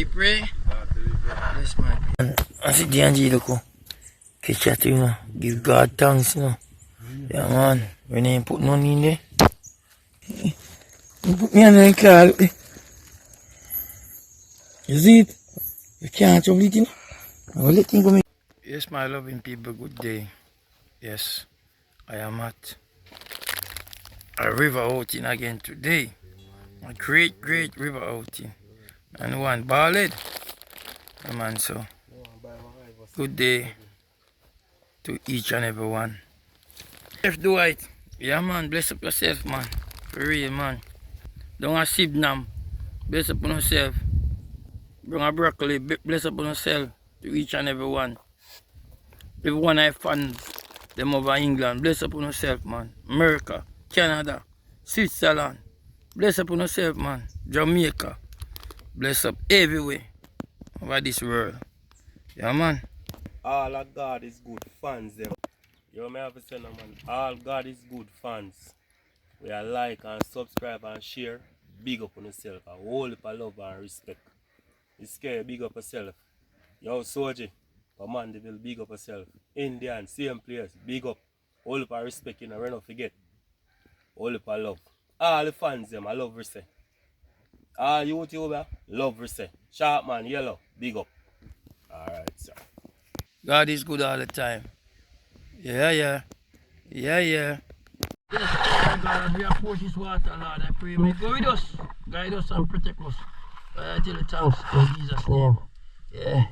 pray. Yes, man. I see the angel look. Catch that, you know. Give God thanks, you know. Yeah, man. When you put none in there. You put me on the car, look there. You see it? You can't trouble it, you know. I will let him go. Yes, my loving people, good day. Yes, I am at a river outing again today. A great river outing. And one ballad. Yeah, man, so good day to each and every one. Chef Dwight, yeah, man, bless up yourself, man. For real, man. Don't a Sibnam, bless up on yourself. Bring a broccoli, bless up on yourself to each and every one. Everyone I fans, them over England, bless up on yourself, man. America, Canada, Switzerland, bless up on yourself, man. Jamaica, bless up everywhere over this world. Yeah, man. All of God is good fans, them. You may have to say, no, man. All God is good fans. We are like and subscribe and share. Big up on yourself. A whole heap of love and respect. You scare, big up yourself. Yo, Soji, Commandeville, big up yourself. Indian, same place, big up. Whole heap of respect, you know, we don't forget. Whole heap of love. All the fans, them, I love Risse. All YouTuber, love Risse. Sharpman, Yellow, big up. Alright, sir. God is good all the time. Yeah. Yes, God, we approach this water, Lord. I pray, may go with us, guide us and protect us. I tell you thanks in Jesus' name. Yeah.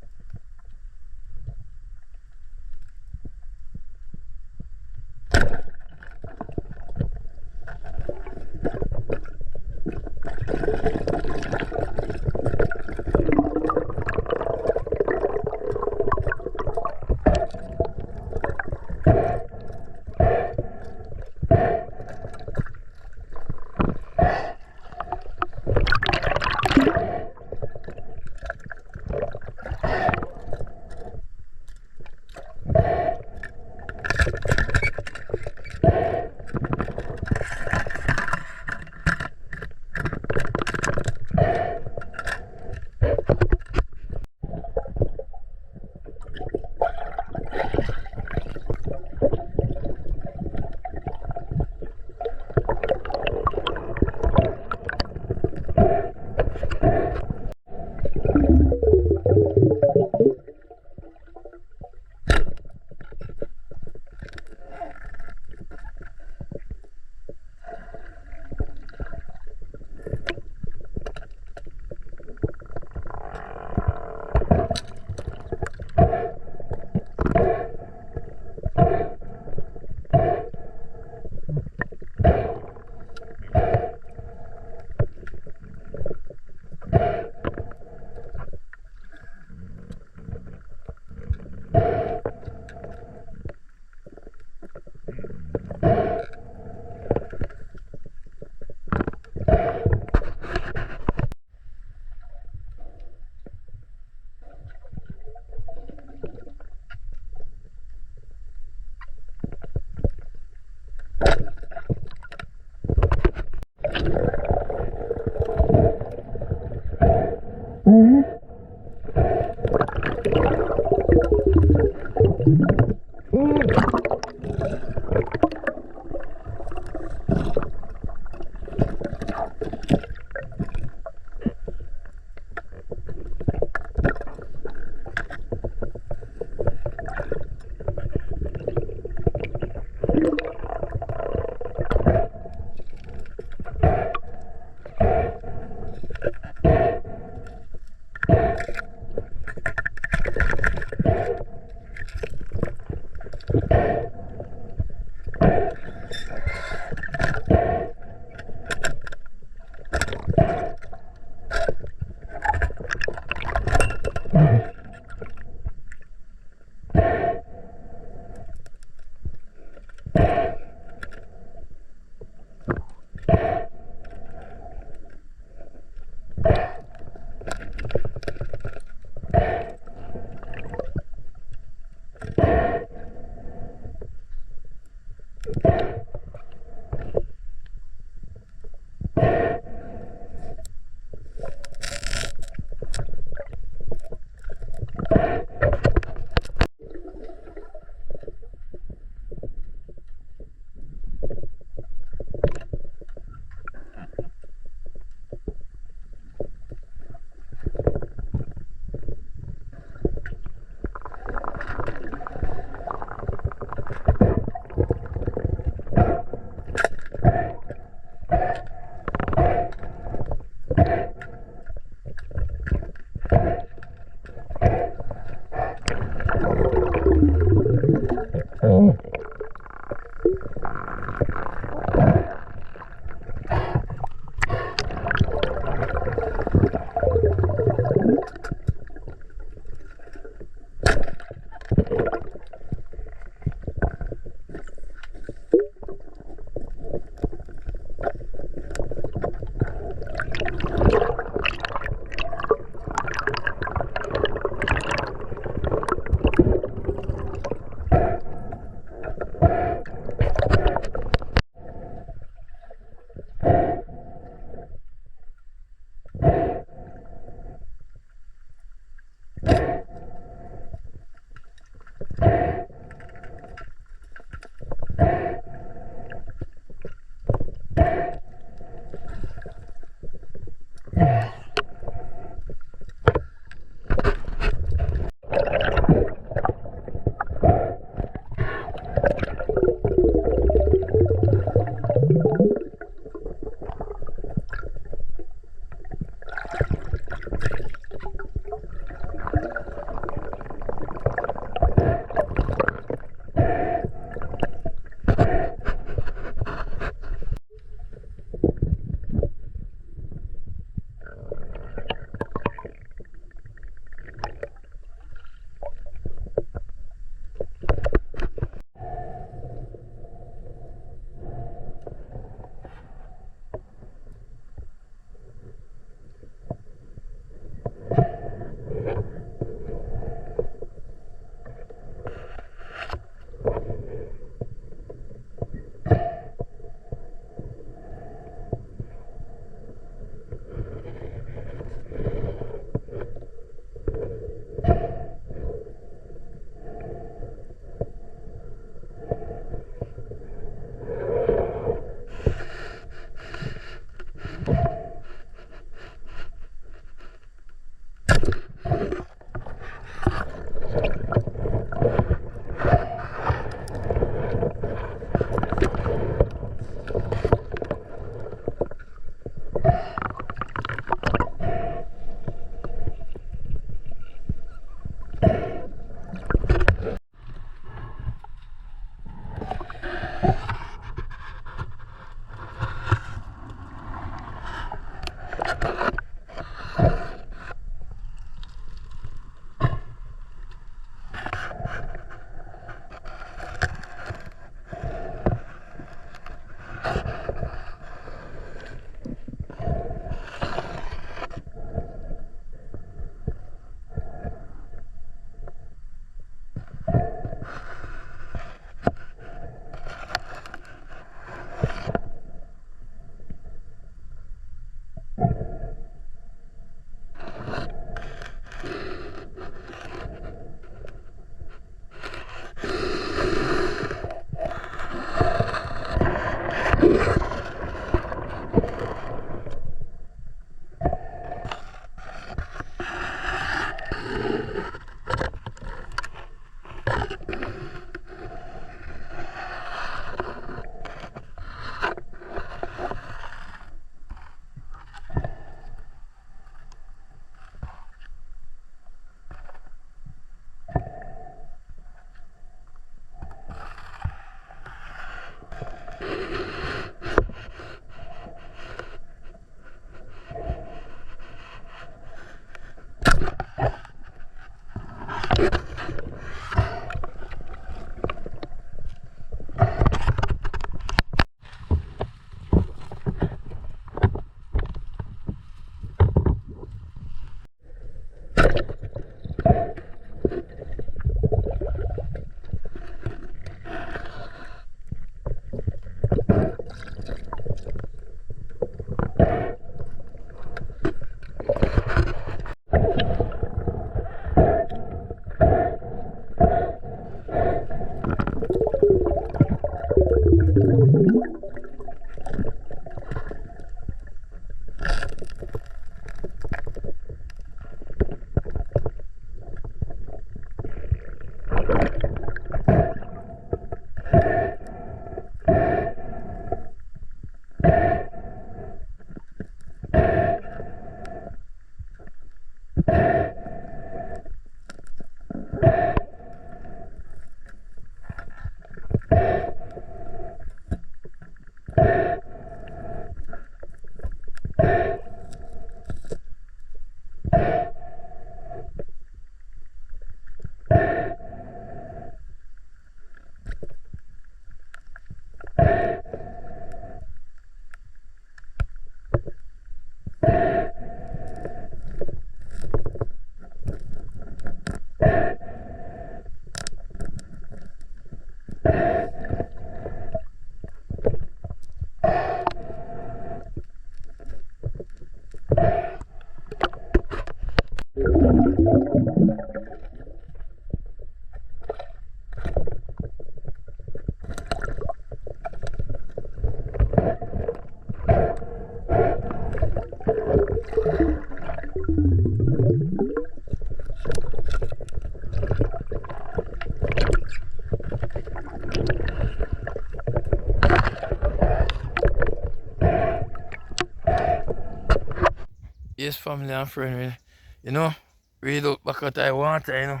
Yes, family and friend, you know, read out back at I water, you know.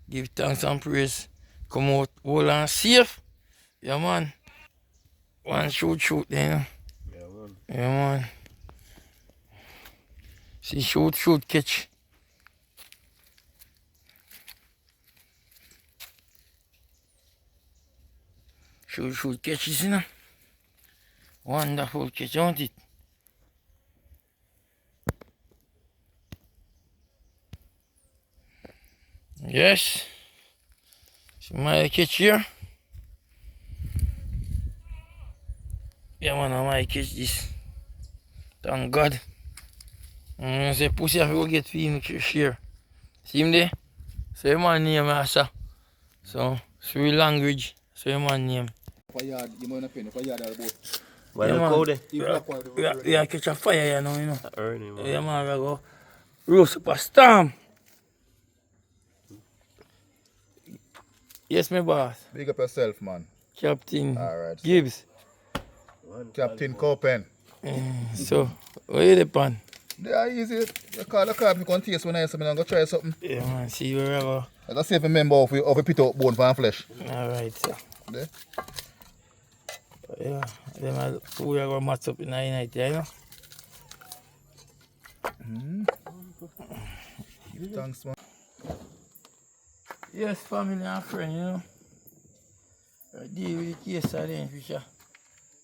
Give thanks and praise. Come out whole and safe. Yeah, man. One shoot, then, you know. Yeah, man. Yeah, man. See, shoot, catch. Shoot, catches, you know. Wonderful catch, don't it? Yes. See my catch here. Yeah, man, I might catch this. Thank God. Say pussy have to go get feed him share. See him there? So your man name Asa. So Sri language. So your man name. Fire, you might not pay. Fire, that about. Why Yeah, don't man. call them? We are catch a fire here now, you know. Early, man. Yeah, man, we go roast up a storm. Yes, my boss. Big up yourself, man. Captain Alright. Gibbs. Captain Copen. So, where you depend? They are easy. You call the car, you can taste when I say, I'm going to try something. Yeah, man, see where I go. I just save a member of a pit out bone for flesh. Alright, sir. There. Yeah, them are food I go match up in the night, you know. Thanks, man. Yes, family and friend, you know. I deal with the case of them fisher.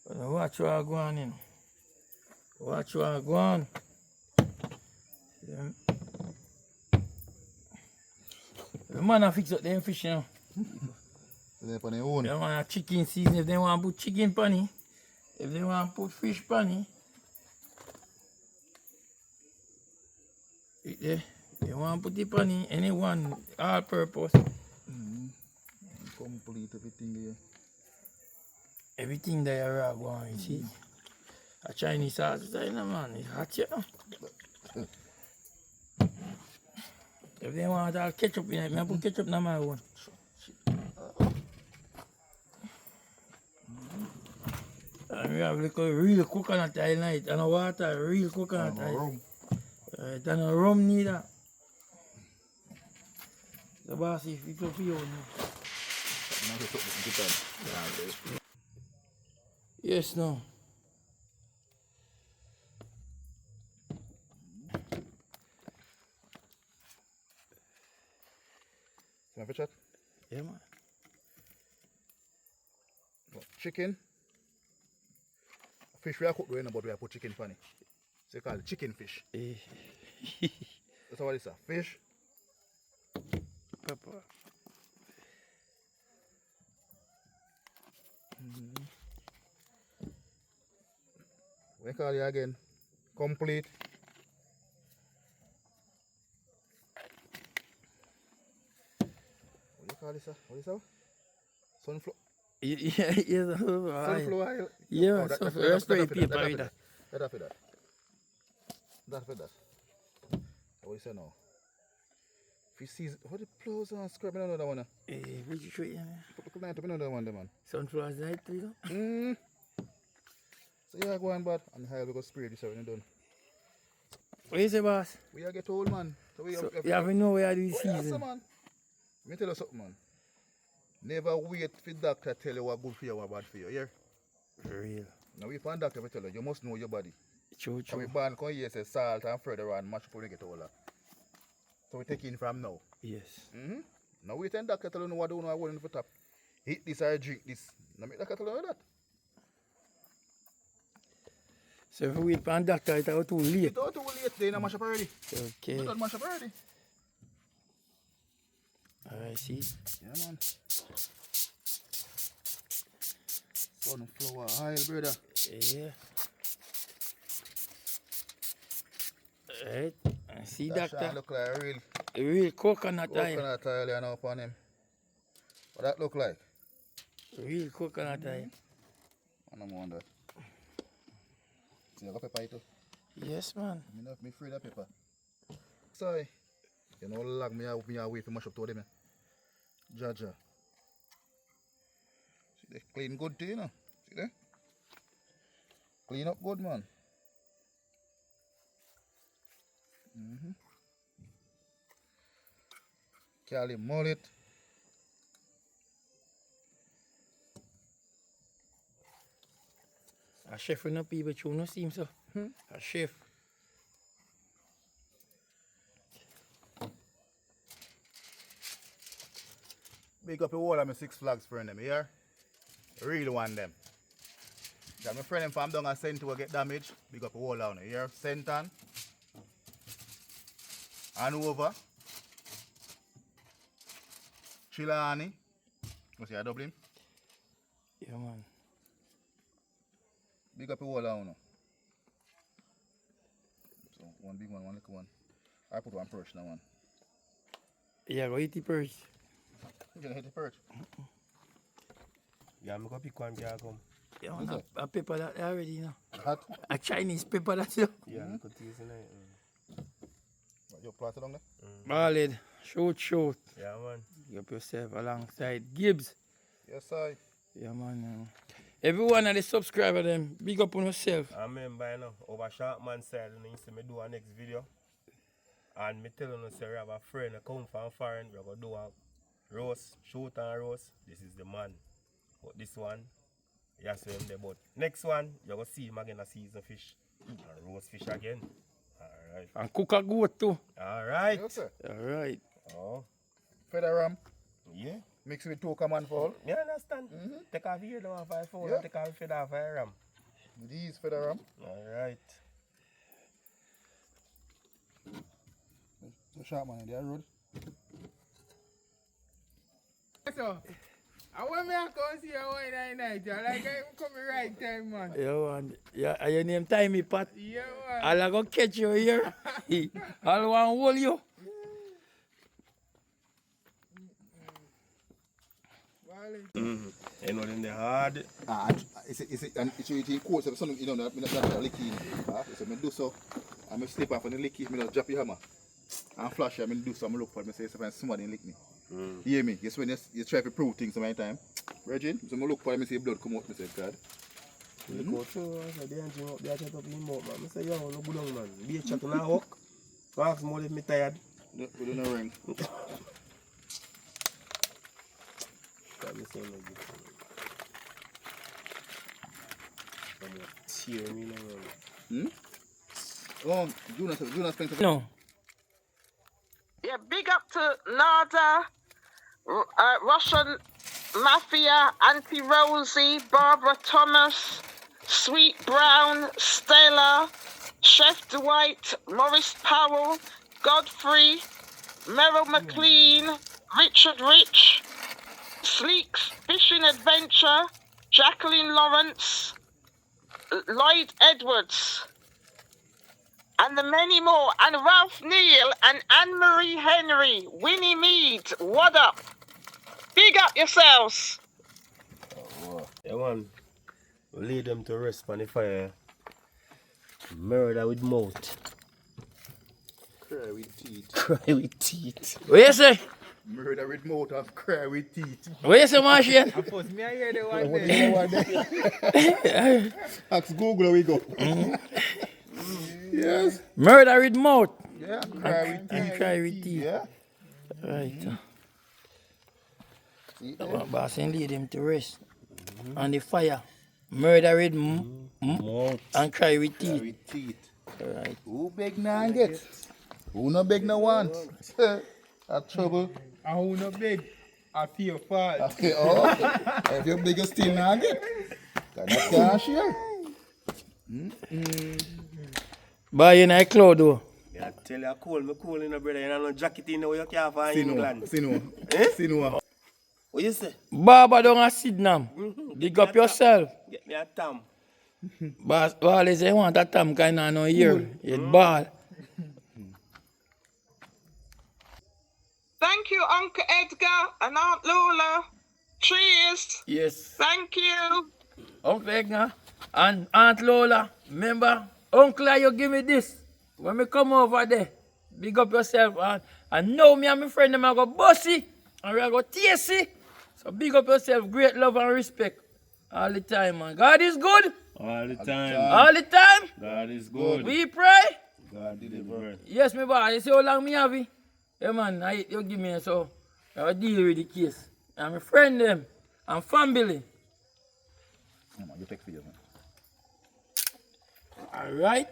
But watch what I go on, you know. Watch what I go on. The man a fix up them fish, you know. They're on their own. They want a chicken season. If they want to put chicken pan it. If they want to put fish pan it. They want to put it pan it, anyone, all purpose. Complete everything there. Everything that you are going, you see. A Chinese sauce, you know, man, it's hot, you know. If they want all ketchup in it, I put ketchup in my one. And we have like a real coconut oil in it, and a water, real coconut oil. And a rum neither. The boss, if it's up for you now. Yes, no. You have a chat? Yeah, man. Chicken. Fish we are cooked, but we are put chicken funny. So you call it chicken fish. That's what it is. Fish. Pepper. We call it again. Complete. What do you call this? What is that? Sunflower. Yeah, Sunflower oil. yeah, Oh, sunflower. Let's spray paper with that. That for that. That for that. What you say now? Fish season. What the plows and scrub? I don't know that one. Which you treat, Put the knife, I know that one, man. sunflower night, you know? So yeah, go on, bad. And how we go spray this when done. What you say, boss? We are get old, man. So we So, you have to know where this yeah, so, season. man. Let me tell you something, man. Never wait for the doctor tell you what good for you, what bad for you. Yeah? For real. Now, if one doctor will tell you, you must know your body. True, So we true. ban come here, say salt and further on, match up when you get older. So we take in from now. Yes. Now wait and doctor tell you what do know what in the top. Eat this or drink this. Now make doctor tell you that. So if we wait for a doctor, it's too late. It's not too late, they not mash up already. Okay. You don't mash up already. Alright, see? Yeah, man. Sunflower oil, brother. Yeah. Alright. See, That shall doctor? look like a Real coconut oil. coconut oil you know upon him. What that look like? Real coconut oil. I don't wonder. See, you got pepper too. Yes, man. Me not me free that pepper. Sorry. You know, lag me away to mash up to them. Jaja. See, they clean good too, you know. See there? Clean up good, man. Cali mullet. A chef no people tune no seem so. A chef. Big up the whole of my Six Flags friend them here. Really want them. Got my friend them from down at Sentua get damaged. Big up the whole down here. Senton. Hanover. Chilani. What's your Dublin? Yeah, man. Big up the whole down. So one big one, one little one. I put one perch now one. Yeah, go eat the perch. You gonna hit the perch? Yeah, I'm going to pick one guy come. Yeah, man, a pepper that already, you know. Hot. A Chinese pepper that you. Yeah, I'm going to use it. What, you plant along there? Ballad, shoot. Yeah, man. You up yourself alongside Gibbs. Yes, I. Yeah, man. Everyone of the subscriber them, big up on yourself. I remember, you know, over Sharkman side, you see me do a next video. And me telling you, say, we have a friend, a come from foreign, we're going to do a roast, shoot and roast. This is the man. But this one, you see him there. But next one, you're going to see him again, a season fish. And roast fish again. Alright. And cook a goat too. Alright. Yes, sir. Alright. Oh, Feather ram. yeah. Mix with two common fall. You understand? Take off here, don't have 5 Yeah. take off feather off a ram. These feather ram. Alright. So sharp man in the road. So, I want me to come see you one night, like I'm coming right time, man. Yeah, man. Yeah, your name Timey Pat. Yeah, man. I'll go catch you here. I'll want to hold you. You know, in the hard. It's eating cold, so some, you know, not licky. So I do so. I'm slip off on the licky, I drop your hammer. And flash, I do so, I look for it, I say, if somebody lick me. You hear me? Yes, when you try to prove things sometimes. Regine, so I look for it, I say blood come out, I say, God. Look out, so I said, they ain't up there, chat up in mouth, man. I say, yo, no good on, man. Be a chat on a walk. Ask more if me tired. We don't know ring. Let me say no good. Tear me now. Oh, Jonas Spencer. No. Yeah, big up to Nada, Russian Mafia, Auntie Rosie, Barbara Thomas, Sweet Brown, Stella, Chef Dwight, Maurice Powell, Godfrey, Merrill McLean, Richard Rich, Sleek's Fishing Adventure, Jacqueline Lawrence, Lloyd Edwards, and the many more, and Ralph Neal and Anne-Marie Henry, Winnie Mead, what up? Big up yourselves. Yeah, man. We lead them to rest on the fire. Murder with mouth. Cry with teeth. Cry with teeth. What you say? Murder with mouth and cry with teeth. What you say, Martian? First, me I hear the one What day. do you want? Ask Google, we go. Yes. Murder with mouth Yeah, cry with and teeth. cry with teeth. Yeah. Right. See, Boss and lead him to rest. On the fire. Murder with Mouth. and cry with cry teeth. with teeth. Right. Who beg now get? Who no beg no want? That trouble. I who no big, I feel fall. Okay, oh, if you're bigger still now get. That can't share. Buy in a cloud though. Yeah, tell you cool, me cool in the brother. You know no jacket in the way you can't find England. Sino. What you say? Barber down a Sydenham. Dig up yourself. Get me a tam. Boss, all is you want a tam kind of no ear. It ball. Thank you, Uncle Edgar and Aunt Lola. Cheers. Yes. Thank you. Uncle Edgar and Aunt Lola. Remember, Uncle, you give me this. When me come over there, big up yourself. And now me and my friend them are go bossy. And we are go tasty. So big up yourself. Great love and respect. All the time, man. God is good. All the time. All the time. God is good. We pray. God deliver. Yes, me boy. You see how long me have it? Yeah, man. You give me so. I deal with the case. I'm a friend them. I'm family. No, man, you take for you, man. Alright?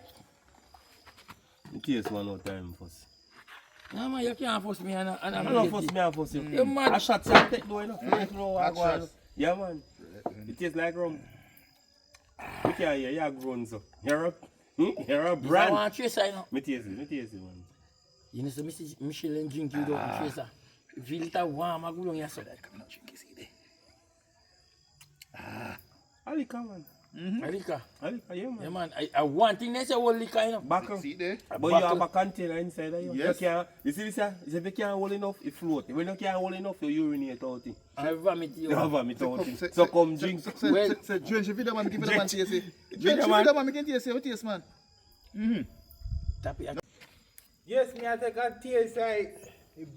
In case one more time first. No, man, you can't force me and I don't force me, I force you. You mad? I shot some take though, you know. Like, you know what I Hot go on. shots. Yeah, man. It tastes like rum. You can't hear, you're grown, so. You're a I brand. want to trace, you know. Me taste it, man. You know, so Mrs. Michelin drink you don't trace. Feel it warm, I go on your side. Come on, drink, you see there. Alika, man. Alika. Alika, yeah, man. Yeah, man. I want thing that's a whole liquor, you know. Back up. See it there? But you have a container inside of you. Yes. You can't, you see this here? If you can't hold enough, it float. When you can't hold enough, you urinate out it. I vomit you. You vomit out it. So come drink. Say, drench the video, man. Give it a man taste. Drench the Video, man. video, man. Make it taste. What taste, man? Tap it. Yes, me I take a taste like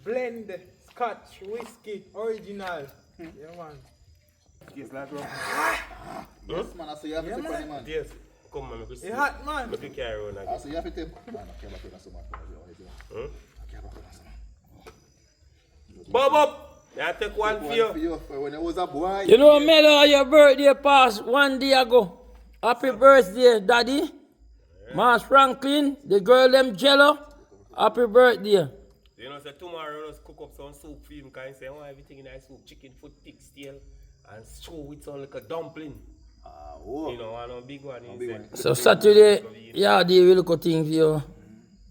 blend Scotch whiskey original. Yeah, man. Taste like rum. Yes, man. I say you have to take on it, man. Yes. Come on, make us see. It hot, man. Make you carry on I again. say you have to take. Man, I can't back on so much. I can't back on so much. Bob up! I take one for One for you. you. When I was a boy. You know, Melo, your birthday passed 1 day ago. Happy birthday, Daddy. Mars Franklin, the girl them jello. Happy birthday. You know, so tomorrow let's cook up some soup for him because he say, oh, everything in that soup, chicken foot, pig's tail, and stew with some like a dumpling. Oh. You know, one of big one. big He one. say. So Saturday, yeah, they will look at things for you.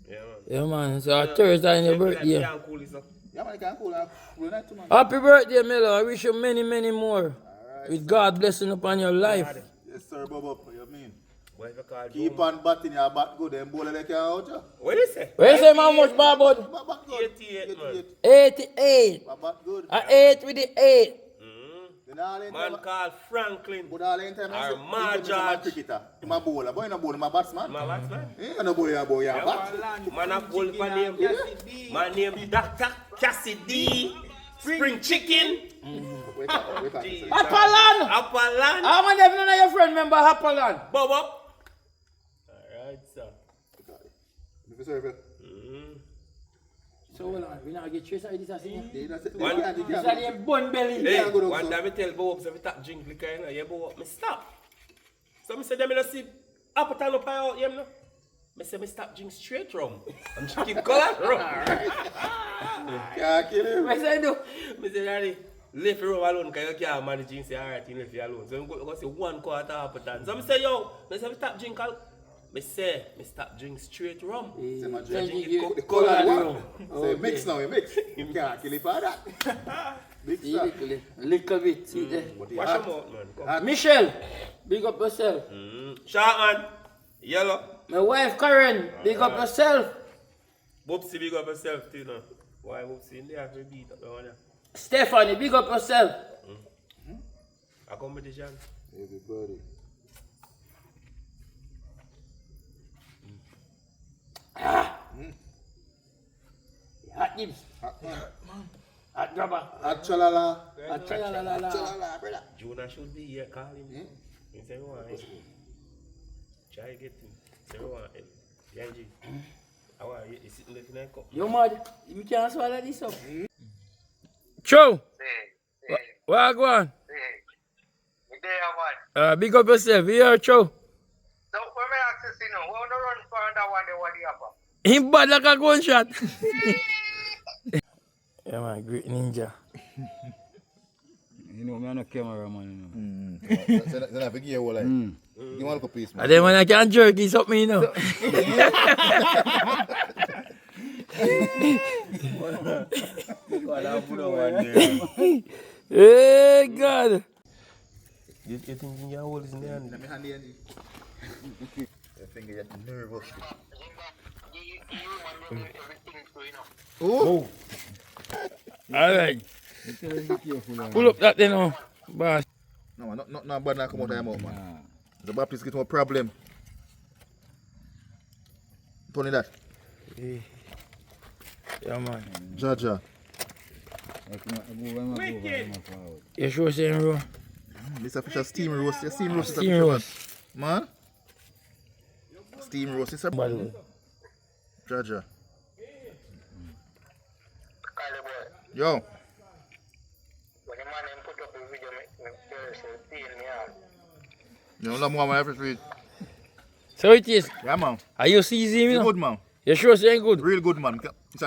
Yeah, man. Yeah, man. So Thursday, your birthday. Yeah, cool, is Yeah, man. You can't cool. We're not too much. Happy birthday, Melo. I wish you many, many more. With God blessing upon your life. Yes, sir, Bob. What you mean? What you call Keep on batting your bat good and bowl like you out. Yeah. What do you say? Where you say how much, Barbod? My bat good. 88, man. 88. My bat good. I 8 with the 8. Then all in Man time. called Franklin. But all in time. Or I'm Marge. cricketer. I'm a bowler. Boy, no bowler. My batsman. My what's man? Eh, no boy, boy, yeah, bat. Man a bull for name. My name Dr. Cassidy. Spring chicken. Wait up. Happalan! Apalan. How many of none of your friends remember Happalan? Bob up. Alright, sir. If you serve it. So hold on, we not get trace of this as in. They One- can't- they This is can't- the bun belly. Hey, Yeah, go down, one sir. time I tell Bob, so if you tap drink liquor, you know, you go up, me stop. So I say, them in a see, appetite up out, you know. I say, me stop drink straight rum. I'm drinking color rum. Can't kill him. What say do? I say, Daddy, leave your rum alone, because you can't manage drink, say, alright, you leave it alone. So I go say 1/4 appetite. So I say, yo, I say, me stop drink alcohol. I say, me stop drink straight rum. Say my Say drink. you- The color color one. room. Say mix now, you mix. You can't kill it for that. Big See, stuff. little bit. See there. But the Wash hot- your mouth, man. Come. Michelle, big up yourself. Short man, yellow. My wife Karen, big up yourself. Boopsy, big up yourself, too, no. Why Boopsy in there? Have to beat up the one. Stephanie, big up yourself. A competition. Everybody. Hot Gibbs, Hot man. hot grabber, Hot chalala. hot chalalala. Chalala, brother. Jonah should be here, call him. He say, "Why?" Try get him. Say, "Why?" Yanji. How are you? Is sitting left in that cup? You mad? You can't swallow this up. Joe, where I go on? Big up yourself. You hear Joe? So, when I access, you know, we don't run for that one, they want the upper. Him bad like a gunshot. Yeah man, great ninja. You know, me on a cameraman, you know. Then I forget what like. Give one look piece, man. And then when I can jerk this up me, you know. Hey God. You think your hole is in the hand? Let me hand the end. Your finger, you're nervous. Oh! Alright. You tell him be careful, man. Pull up that then now. Boss. No, man, not bad now come out of your mouth, man. The Baptist get more problem. Tony that. Yeah man. Jaja. Wicked. You sure saying bro? This official steam roast. Your steam roast is Steam official, roast. man. Steam roast is a Bad one. Jaja. Kyle boy. Yo. When the man him put up a video, me so pain me out. You know more my every feed. So it is. Yeah, man. Are you seasoning? You It's know? good, man. You sure it's ain't good? Real good, man. It's a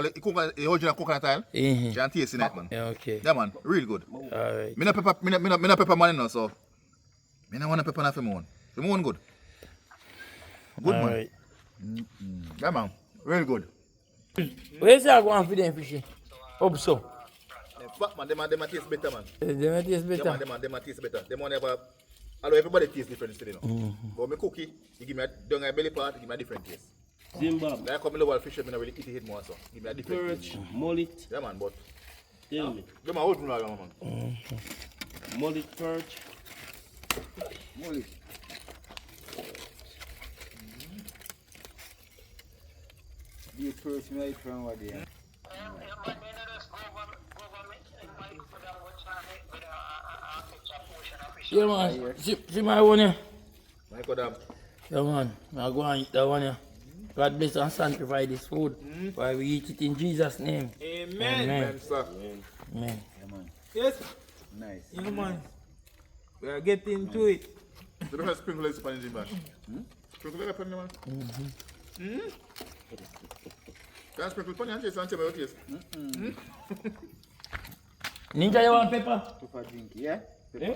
original coconut oil. Mm-hmm. You can taste in it, man. Yeah, okay. Yeah, man. Real good. Alright. Me no pepper man, you know, so. Me no want to pepper na for moon. For moon good. Good, man. Alright. Yeah, man. Real good. Where's that going for them fishing? Hope so. Fuck, man. Them a taste better, man. They might taste Yeah, better. man. Them a taste better. Them one ever. Although everybody tastes different still, you know. But me cookie, you give me a down a belly part, you give me a different taste. Zimbabwe. Like I come in the wild fish, I don't really eat it more, so give me a different Perch. taste. Mullet. Yeah, man, but Tell me. them a old man. Mullet perch. Molly. The person right from what they are. Yeah, man. See my one here. My God, Yeah, man. I go and eat that one here. God bless and sanctify this food. While we eat it in Jesus' name. Amen. Amen. sir. Amen. Yeah, man. Yes, Nice. yeah, man. We are getting to it. The best sprinkle is upon the gym, man. Sprinkle it upon the man. Can I sprinkle upon the hand, and tell me what it is? Ninja, you want pepper? Pepper drink, yeah? Eh?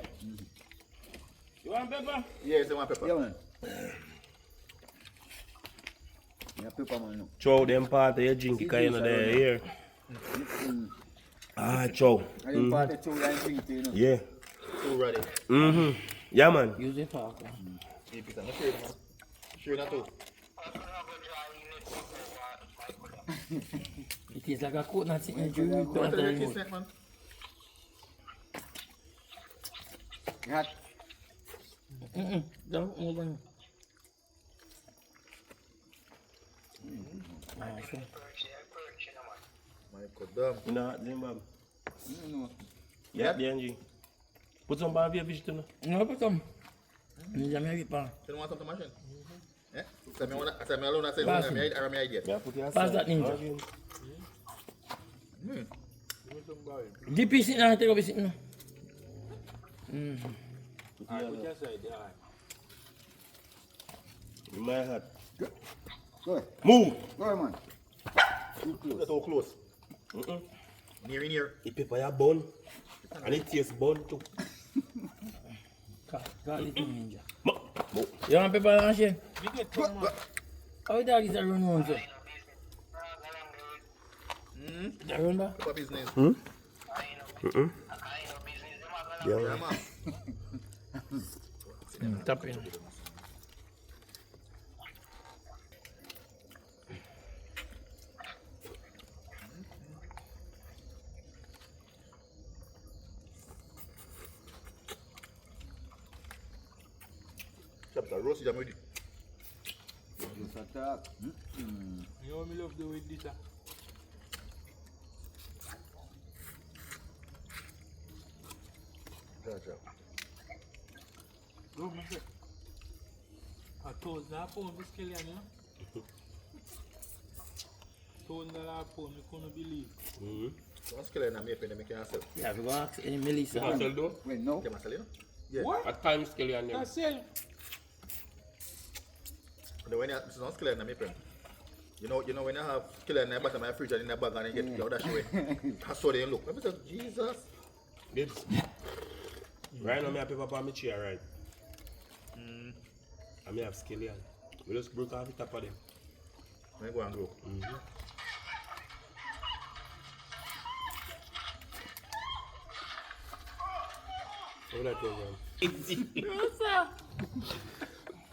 You want pepper? Yes, I want pepper. Yeah, man. Yeah, pepper, man. Chow them part of your drink because you know they're here. Ah, chow. And you part the two and drink, you know. Yeah. Too ready. Mm-hmm. Yeah, man. Use the fork. Keep it, I'm sure, man. Sure, not too. It is like a coconut sitting in the Don't tell me coconut. kiss neck, man. Hot. Don't move on. My God, damn. You know, Zimbabwe. No. Yeah, DNG. Put some barbie fish to know. No, put some. Ninja, me pepper. You don't want some to machine? Eh? Say me alone, I say, Pass I'm my idea. Yeah, put your Pass that ninja. Dip it in and take up it in. In my hat. Go ahead. Move! Go ahead, man. That's all close. Near in here. The pepper ya bun. And it tastes bun too. Garlic ninja. Mo. You want pepper and shit? We get some more. How dog is a run one, sir? The run back? What business? Yeah, Yeah, man. man. Tap in. Chapter, roast it, I'm ready. Just attack. You know what me love do with this? Go, my friend. A £1,000 this Kellyan, you know? $1,000 pound, I couldn't believe. Don't skill in a maple, they can't sell. Yeah, we gonna ask any Melissa. Wait, no. They must sell, you know? Yeah. What? At times, Kelly and them. That's it. The when you don't skill in a maple, you know when you have skill in the bottom of your fridge and in the bag and you get your dash away. That's how they look. I said, Jesus. Babes. Right now, I have paper on my chair, right? And I have scallion. We just broke off the top of them. Let me go and grow. How that program?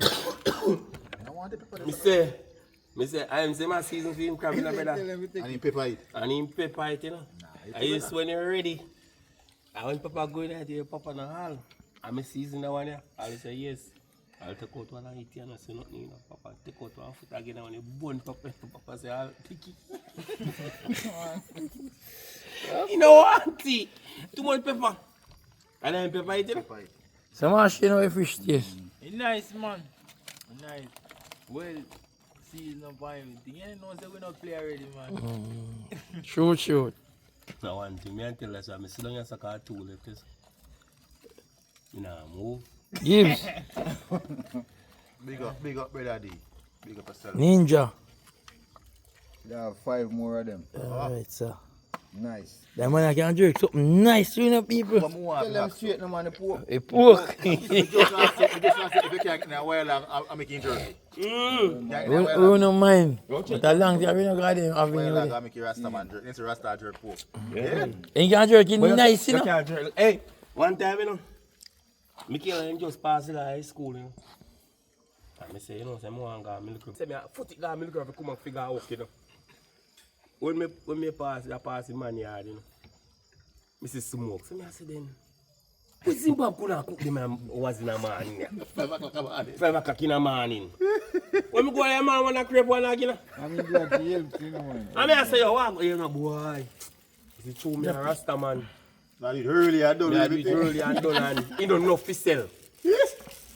I don't want the pepper. Me say, I am saying my season for him crab, you know, brother. And in pepper it. And him pepper it, you know. I used when you're ready. I want pepper go in there to your papa na hall. And me season that one, yeah. I'll say yes. I'll take out one and eat it and I say nothing, you know. Papa take out one foot again and when you bone papa, papa say I'll take it. You know what, auntie? Too much pepper. And then pepper it, you know. So much, you know, a fish taste. Nice, man. Nice. Well season up and everything. You know, say we not play already, man. Shoot. Now one thing, me and tell us, I sit down and suck our two left. You know, move. Gibbs. Big up, brother D. Big up yourself. Ninja. There are 5 more of them. Alright, sir. Nice. That man I can jerk something nice, you know, people. Come on, Tell them straight, no man, the pork. A pork. If you can't in a while, I'm making jerky. We don't mind. But a long time we don't got them having While you. I'm making Rasta man jerk. It's a Rasta jerk pork. And you can jerk it nice, you know. Hey, one time, you know, Michael just passed the high school, you know. And I say, you know, say, I want to go milk. Say, I foot it down milk to come and figure out, you know. When me pass the man yard, you know, I see smoke. So I say then, what Zimbabwe could cook them was in the morning? 5 o'clock in the morning. When I go there, man, when I creep one again. I'm glad to help you, no man. I say, yo, what? You know, boy. Is it true, me a Rasta man? Now it's early, I don't Me know a do it early and done and he don't know fi sell.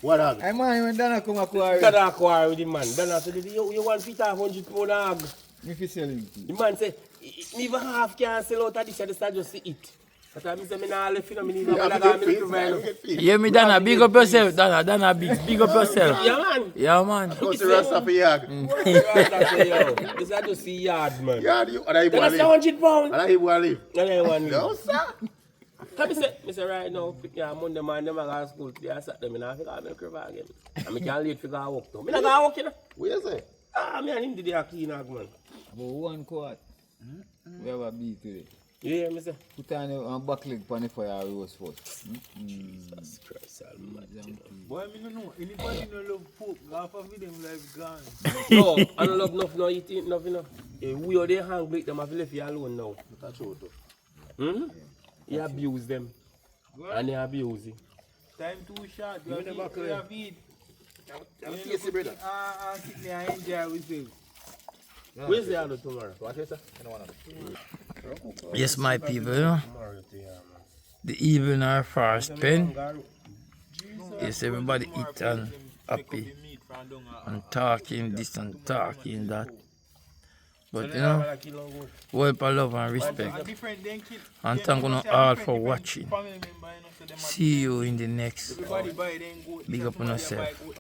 What happened? Hey man, when Dana come a quarry, Dada quarrel with the man. Dada said, you want Peter 100 pound hog? me fi sell him. The man say, me even half can sell out of this, I just just to eat. But I say, me nah left, you know, me need a bag of milk right now. Yeah, me Dana, big up yourself. Dana, big up yourself. Yeah, man. Yeah, man. Go to Rasta for yard. Rasta say, yo, this I just see yard, man. Yard, you, and I Then I say 100 pound. And I want to live. And I want No, to. sir. Me say right now, yeah, Monday man, them I go to school today, I sat them, and I figure milk river again. And me can't late figure out work too. Me not go work, you know. Where is it? Me and him did a clean hog, man. About 1 quart. We have a beat today. Yeah, me say. Put on your back leg on the fire roast first. Jesus Christ, almighty. Boy, I don't know. Anybody no love pork, half of them life gone. No, I don't love enough, no eating enough, you know. We are they hungry, them have left you alone now. That's true, too. Hmm? You abuse them. And they abuse you. Time too short. You Give me the have buckle, to yeah. eat. I'm tasty, brother. Sit there and enjoy yourself. Where's the other tomorrow? What is that? Yes, my people, you know. Tomorrow, yeah, man. The evening are far spent. Yes, everybody eat and happy. And talking this and talking that. But you know, world for love and respect. And thank you all for watching. See you in the next. Big up on yourself.